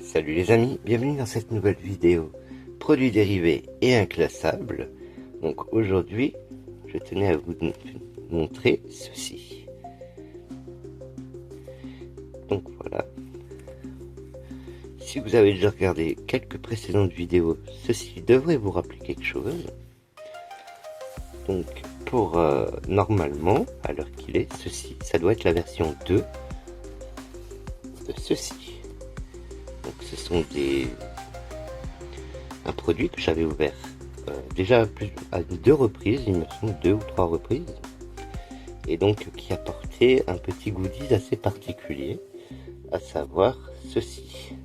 Salut les amis, bienvenue dans cette nouvelle vidéo produits dérivés et inclassables. Donc aujourd'hui, je tenais à vous montrer ceci. Donc voilà. Si vous avez déjà regardé quelques précédentes vidéos, ceci devrait vous rappeler quelque chose. Donc pour normalement, à l'heure qu'il est, ceci, ça doit être la version 2 de ceci. Donc ce sont un produit que j'avais ouvert déjà à 2 reprises, il me semble 2 ou 3 reprises, et donc qui apportait un petit goodies assez particulier, à savoir ceci.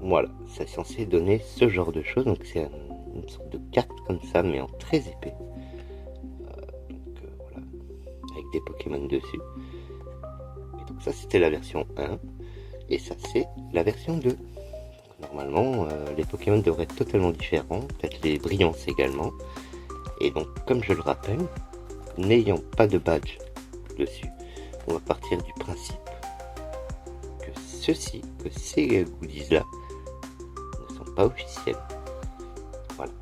Voilà, c'est censé donner ce genre de choses, donc c'est une sorte de carte comme ça, mais en très épais. Voilà, avec des Pokémon dessus. Et donc ça c'était la version 1, et ça c'est la version 2. Normalement, les Pokémon devraient être totalement différents, peut-être les brillances également. Et donc, comme je le rappelle, n'ayant pas de badge dessus, on va partir du principe que ces goodies-là ne sont pas officiels. Voilà.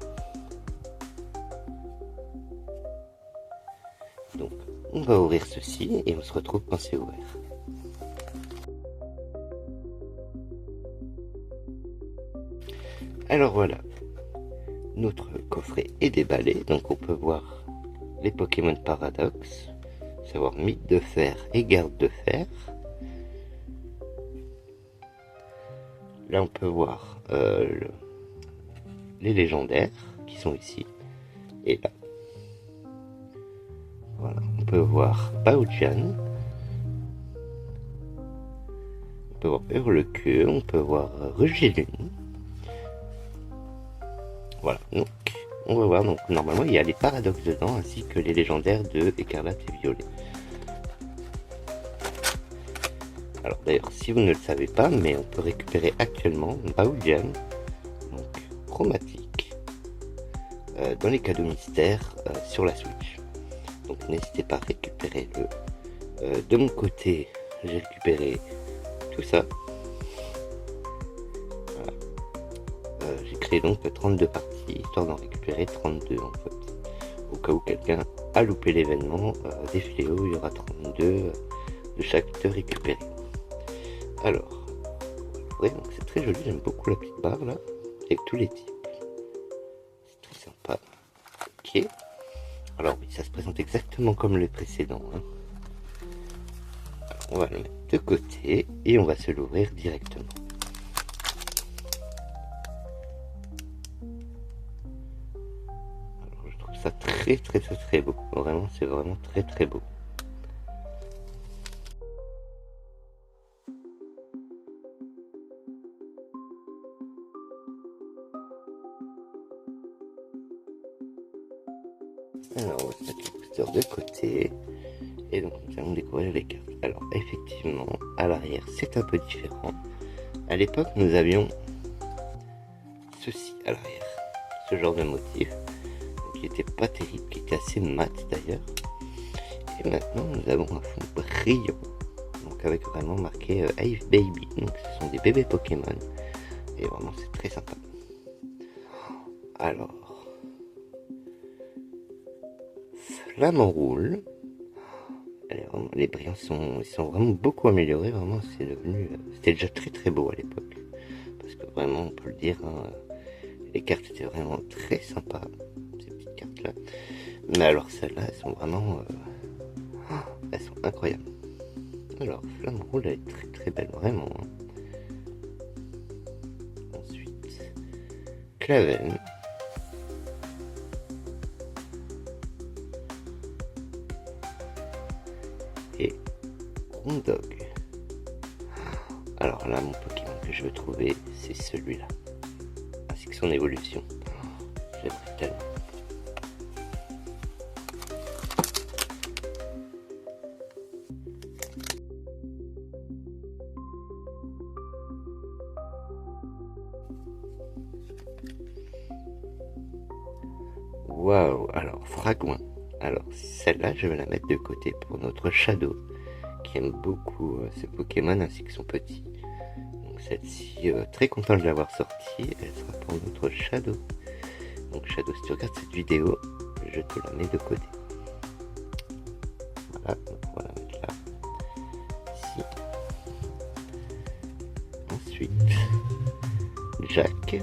Donc, on va ouvrir ceci et on se retrouve quand c'est ouvert. Alors voilà, notre coffret est déballé, donc on peut voir les Pokémon Paradox, savoir Mythe de Fer et Garde de Fer. Là on peut voir les légendaires qui sont ici et là. Voilà, on peut voir Baojian, on peut voir Hurle-Queue, on peut voir Rugilune. Voilà, donc on va voir, donc normalement il y a les paradoxes dedans ainsi que les légendaires de Écarlate et Violet. Alors d'ailleurs, si vous ne le savez pas, mais on peut récupérer actuellement Baojian, donc chromatique, dans les cadeaux mystères sur la Switch. Donc n'hésitez pas à récupérer le. De mon côté, j'ai récupéré tout ça. Voilà. J'ai créé donc 32 parties, histoire d'en récupérer 32 en fait. Au cas où quelqu'un a loupé l'événement des fléaux, il y aura 32 de chaque de récupérer. Alors, ouais, donc c'est très joli, j'aime beaucoup la petite barre là, avec tous les types. C'est très sympa. Ok. Alors oui, ça se présente exactement comme le précédent. Hein. Alors, on va le mettre de côté et on va se l'ouvrir directement. Alors je trouve ça très beau. Vraiment, c'est vraiment très beau. Alors on va se mettre le booster de côté. Et donc nous allons découvrir les cartes. Alors effectivement, à l'arrière c'est un peu différent. À l'époque nous avions ceci à l'arrière. Ce genre de motif. Qui était pas terrible, qui était assez mat d'ailleurs. Et maintenant nous avons un fond brillant. Donc avec vraiment marqué Hive Baby. Donc ce sont des bébés Pokémon. Et vraiment c'est très sympa. Alors. Flamme en roule. Les brillants ils sont vraiment beaucoup améliorés. Vraiment c'est devenu. C'était déjà très beau à l'époque. Parce que vraiment on peut le dire. Hein, les cartes étaient vraiment très sympas. Ces petites cartes là. Mais alors celles-là elles sont vraiment. Elles sont incroyables. Alors, Flamme Roule, elle est très belle, vraiment. Hein. Ensuite, Clavel. Et Rondog. Alors là, mon Pokémon que je veux trouver, c'est celui-là. Ainsi que son évolution. J'aimerais tellement. Waouh, alors Fragouin. Alors celle-là, je vais la mettre de côté pour notre Shadow, qui aime beaucoup ce Pokémon ainsi que son petit. Donc celle-ci, très content de l'avoir sortie, elle sera pour notre Shadow. Donc Shadow, si tu regardes cette vidéo, je te la mets de côté. Voilà, donc on va la mettre là. Ici. Ensuite, Jack.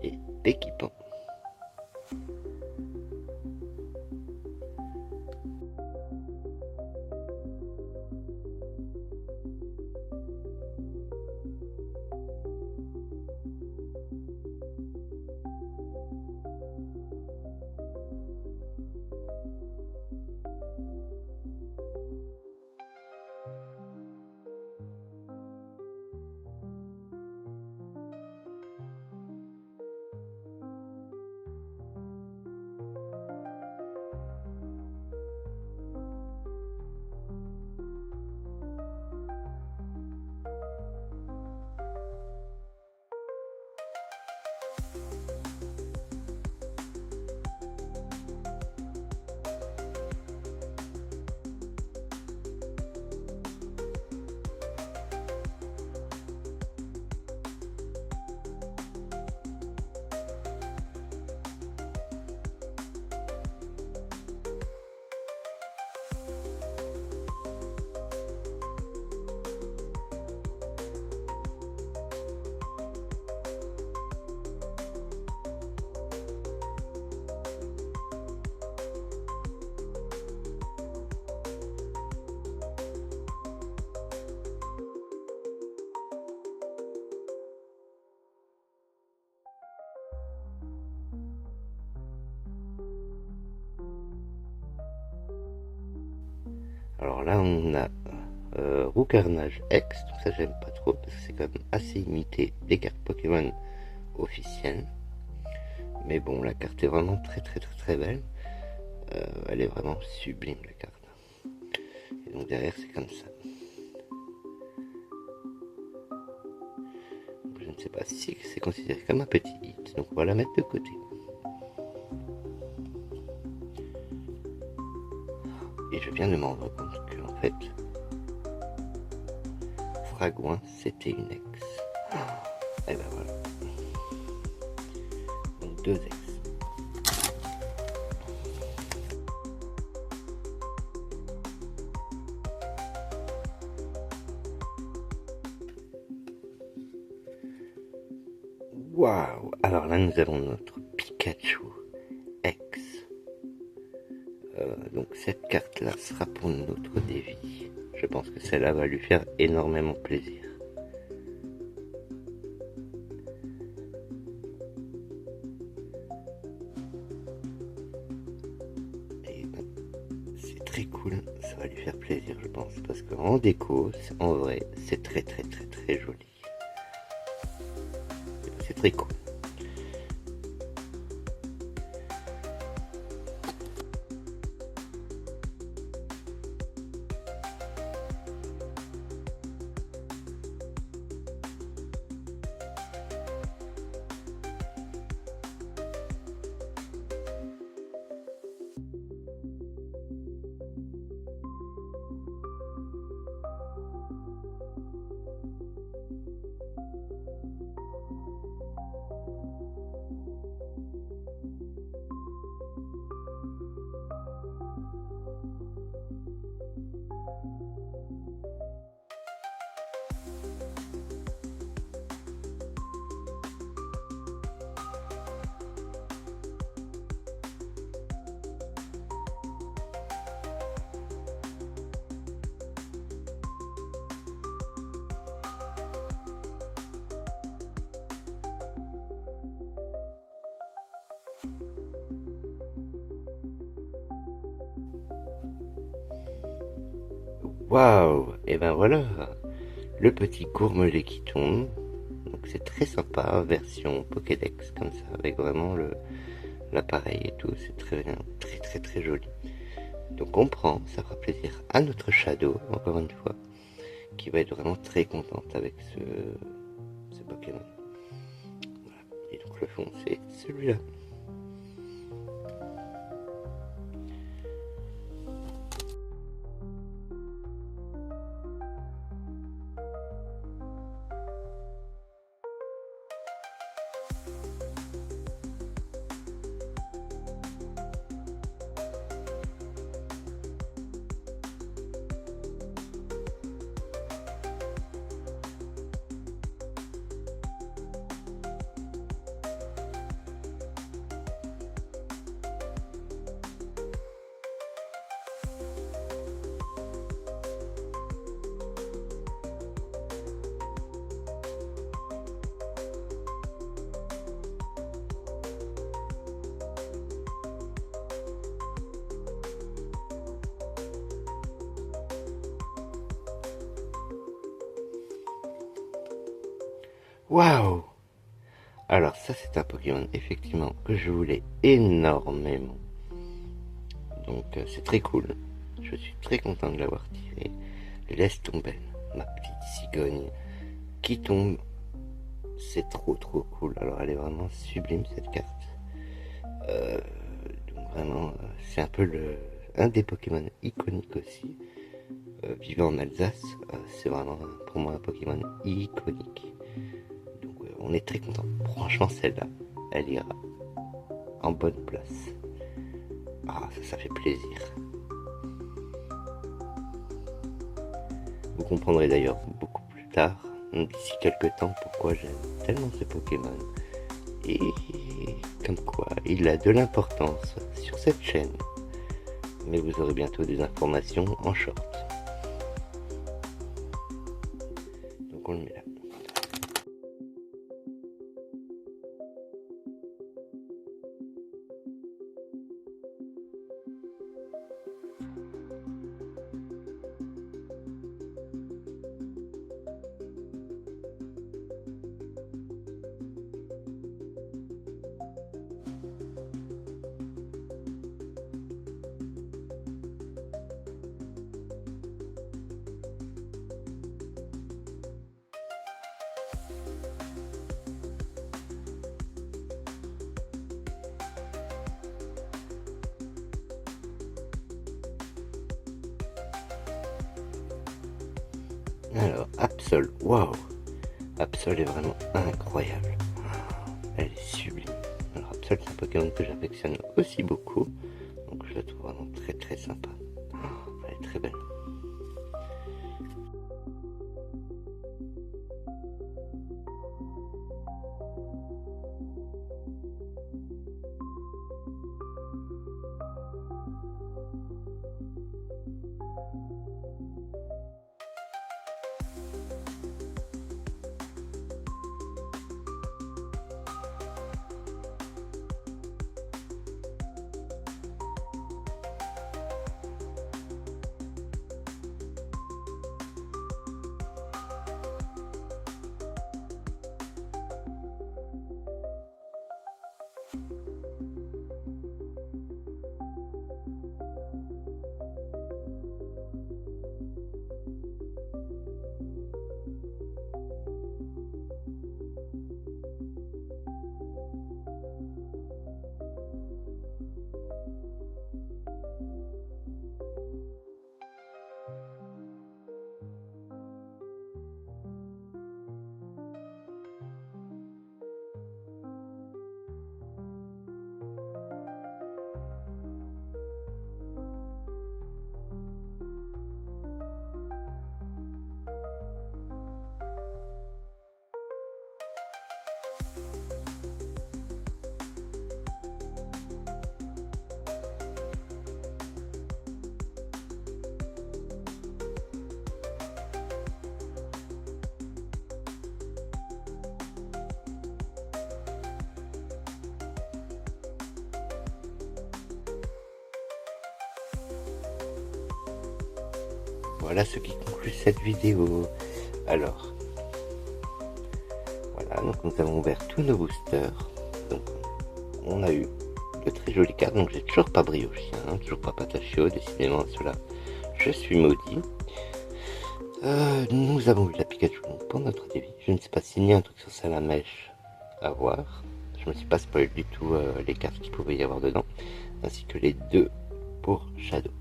Et l'équipant. Alors là, on a Roucarnage X, donc ça j'aime pas trop parce que c'est quand même assez imité des cartes Pokémon officielles. Mais bon, la carte est vraiment très belle. Elle est vraiment sublime la carte. Et donc derrière c'est comme ça. Donc, je ne sais pas si c'est considéré comme un petit hit, donc on va la mettre de côté. Et je viens de me rendre compte que en fait, Fragouin c'était une ex. Et ben voilà. Donc 2 ex. Waouh! Alors là nous avons notre Pikachu X. Donc cette carte là sera pour notre dévi. Je pense que celle-là va lui faire énormément plaisir. Et ben, c'est très cool, ça va lui faire plaisir je pense, parce qu'en déco, en vrai, c'est très joli. C'est très cool. Waouh! Et ben voilà, le petit Gourmelet qui tombe. Donc c'est très sympa, version Pokédex comme ça, avec vraiment l'appareil et tout. C'est très bien, très joli. Donc on prend, ça fera plaisir à notre Shadow, encore une fois, qui va être vraiment très contente avec ce Pokémon. Voilà. Et donc le fond c'est celui-là. Waouh! Alors ça c'est un Pokémon effectivement que je voulais énormément. Donc c'est très cool. Je suis très content de l'avoir tiré. Laisse tomber, ma petite cigogne qui tombe. C'est trop cool. Alors elle est vraiment sublime cette carte. Donc vraiment c'est un peu un des Pokémon iconiques aussi. Vivant en Alsace, c'est vraiment pour moi un Pokémon iconique. Donc on est très content. Franchement celle-là, elle ira en bonne place. Ah ça fait plaisir. Vous comprendrez d'ailleurs beaucoup plus tard, d'ici quelques temps, pourquoi j'aime tellement ce Pokémon. Et comme quoi, il a de l'importance sur cette chaîne. Mais vous aurez bientôt des informations en short. Donc on le met là. Alors, Absol, waouh! Absol est vraiment incroyable. Elle est sublime. Alors, Absol, c'est un Pokémon que j'affectionne aussi beaucoup. Donc, je la trouve vraiment très sympa. Elle est très belle. Voilà ce qui conclut cette vidéo. Alors, voilà, donc nous avons ouvert tous nos boosters. Donc, on a eu de très jolies cartes. Donc, j'ai toujours pas Briochien, toujours pas Patachio. Décidément, cela, je suis maudit. Nous avons eu la Pikachu pour notre débit. Je ne sais pas s'il y a un truc sur Salamèche à voir. Je me suis pas spoilé du tout les cartes qu'il pouvait y avoir dedans. Ainsi que les deux pour Shadow.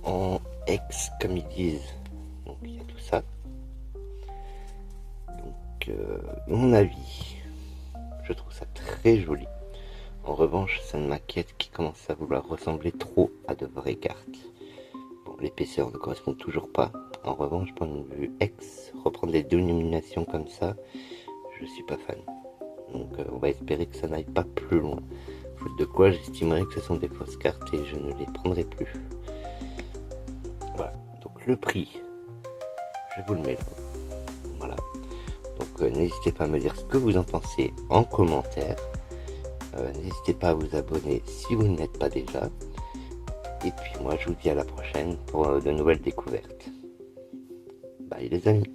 En X comme ils disent, donc il y a tout ça. Donc mon avis, je trouve ça très joli. En revanche, ça m'inquiète qui commence à vouloir ressembler trop à de vraies cartes. Bon, l'épaisseur ne correspond toujours pas. En revanche, point de vue X, reprendre les dénominations comme ça, je suis pas fan. Donc on va espérer que ça n'aille pas plus loin. Faute de quoi, j'estimerais que ce sont des fausses cartes et je ne les prendrai plus. Voilà, donc le prix, je vous le mets là. Voilà, donc n'hésitez pas à me dire ce que vous en pensez en commentaire. N'hésitez pas à vous abonner si vous ne l'êtes pas déjà. Et puis moi je vous dis à la prochaine pour de nouvelles découvertes. Bye les amis.